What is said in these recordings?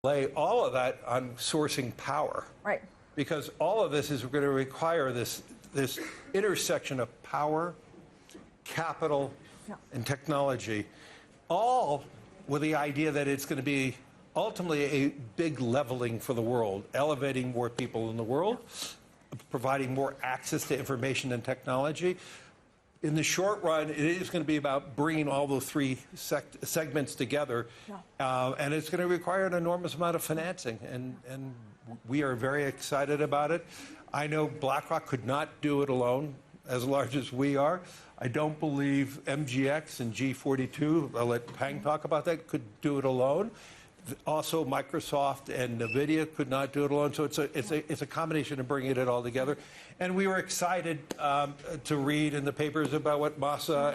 lay all of that on sourcing power. Right. Because all of this is going to require this intersection of power, capital, and technology, all with the idea that it's going to be ultimately a big leveling for the world, elevating more people in the world, providing more access to information and technology. In the short run, it is going to be about bringing all those three segments together, and it's going to require an enormous amount of financing, and we are very excited about it. I know BlackRock could not do it alone, as large as we are. I don't believe MGX and G42, I'll let Peng talk about that, could do it alone. Also, Microsoft and NVIDIA could not do it alone. So it's a combination of bringing it all together. And we were excited to read in the papers about what Masa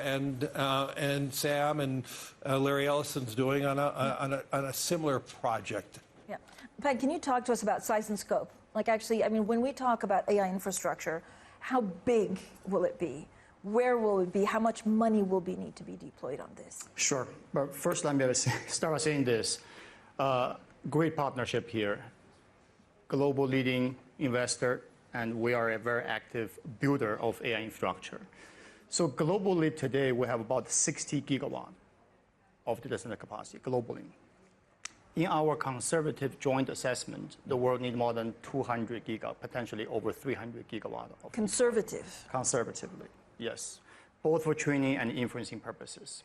and Sam and Larry Ellison's doing on a similar project. Yeah. Peng, can you talk to us about size and scope? Like, actually, I mean, when we talk about AI infrastructure, how big will it be? Where will it be? How much money will need to be deployed on this? Sure. But first, let me start by saying this. Great partnership here. Global leading investor, and we are a very active builder of AI infrastructure. So globally today, we have about 60 gigawatt of data center capacity globally. In our conservative joint assessment, the world needs more than 200 gigawatt, potentially over 300 gigawatt. Conservative? Conservatively, yes. Both for training and inferencing purposes.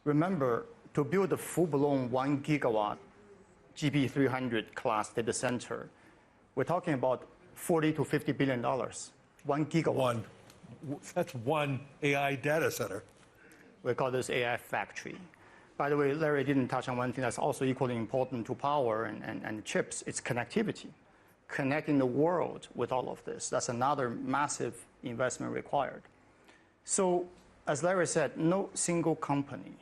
Remember, to build a full-blown 1 gigawatt GB300 class data center, we're talking about $40 to $50 billion. 1 gigawatt. That's one AI data center. We call this AI factory. By the way, Larry didn't touch on one thing that's also equally important to power and chips. It's connectivity. Connecting the world with all of this. That's another massive investment required. So, as Larry said, no single company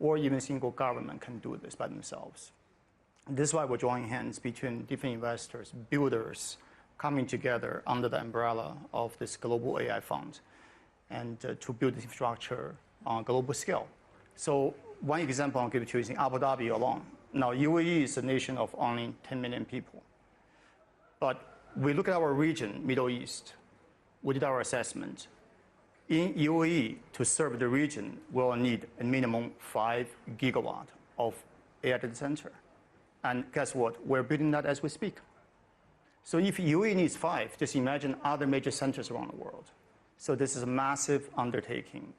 or even single government can do this by themselves. This is why we're joining hands between different investors, builders, coming together under the umbrella of this global AI fund, and to build this infrastructure on a global scale. So one example I'll give to you is in Abu Dhabi alone. Now, UAE is a nation of only 10 million people. But we look at our region, Middle East, we did our assessment. In UAE, to serve the region, we'll need a minimum 5 gigawatt of AI data center. And guess what? We're building that as we speak. So if UAE needs 5, just imagine other major centers around the world. So this is a massive undertaking.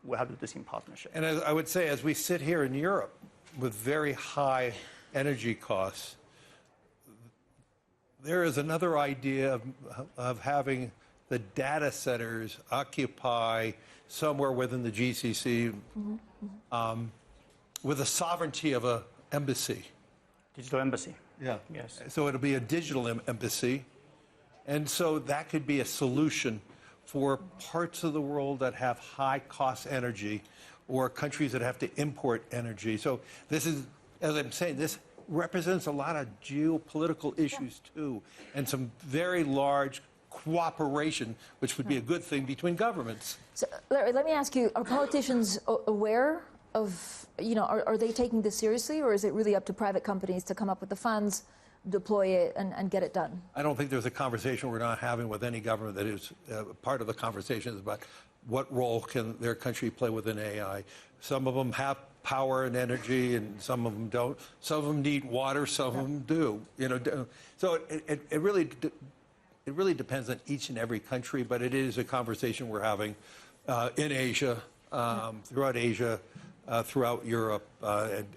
We have to do this in partnership. And as I would say, as we sit here in Europe with very high energy costs, there is another idea of having the data centers occupy somewhere within the GCC with the sovereignty of an embassy. Digital embassy. Yeah. Yes. So it'll be a digital embassy. And so that could be a solution for parts of the world that have high cost energy or countries that have to import energy. So this is, as I'm saying, this represents a lot of geopolitical issues too, and some very large cooperation, which would be a good thing between governments. So, Larry, let me ask you, are politicians aware of, are they taking this seriously, or is it really up to private companies to come up with the funds, deploy it, and get it done? I don't think there's a conversation we're not having with any government that is part of the conversation is about what role can their country play within AI. Some of them have power and energy, and some of them don't. Some of them need water, some of them do. So it really depends on each and every country, but it is a conversation we're having in Asia, throughout Asia, throughout Europe,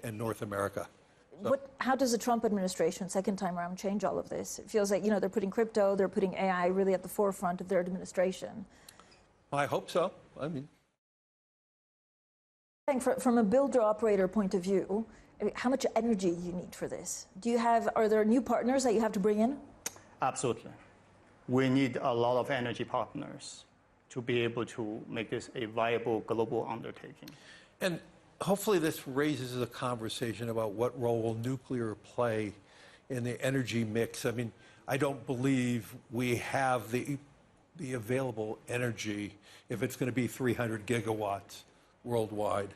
and North America. So. How does the Trump administration, second time around, change all of this? It feels like, they're putting crypto, they're putting AI really at the forefront of their administration. I hope so. I mean, from a builder-operator point of view, how much energy you need for this? Are there new partners that you have to bring in? Absolutely. We need a lot of energy partners to be able to make this a viable global undertaking. And hopefully this raises a conversation about what role will nuclear play in the energy mix. I mean, I don't believe we have the available energy if it's going to be 300 gigawatts worldwide.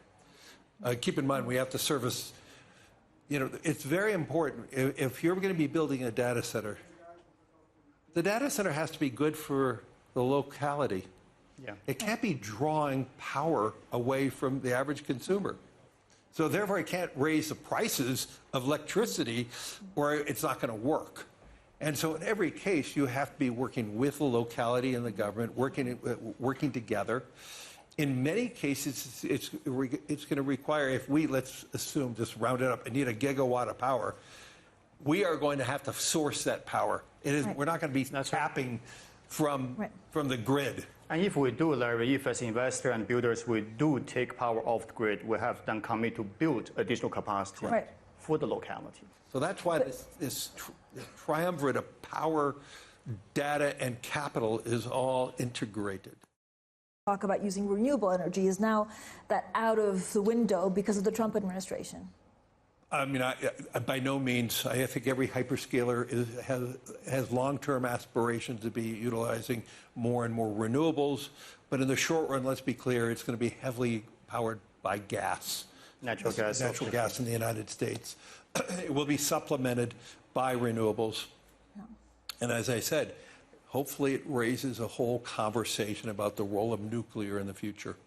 Keep in mind, we have to service it's very important. If you're going to be building a data center, the data center has to be good for the locality. Yeah. It can't be drawing power away from the average consumer. So therefore, it can't raise the prices of electricity or it's not going to work. And so in every case, you have to be working with the locality and the government, working together. In many cases, it's going to require, let's assume, just round it up, and need a gigawatt of power, we are going to have to source that power. We're not going to be tapping from the grid. And if we do, Larry, if as investors and builders, we do take power off the grid, we have then commit to build additional capacity for the locality. So that's why this triumvirate of power, data, and capital is all integrated. Talk about using renewable energy is now that out of the window because of the Trump administration. I mean, by no means. I think every hyperscaler has long-term aspirations to be utilizing more and more renewables. But in the short run, let's be clear, it's going to be heavily powered by gas. Natural gas in the United States. It will be supplemented by renewables. Yeah. And as I said, hopefully it raises a whole conversation about the role of nuclear in the future.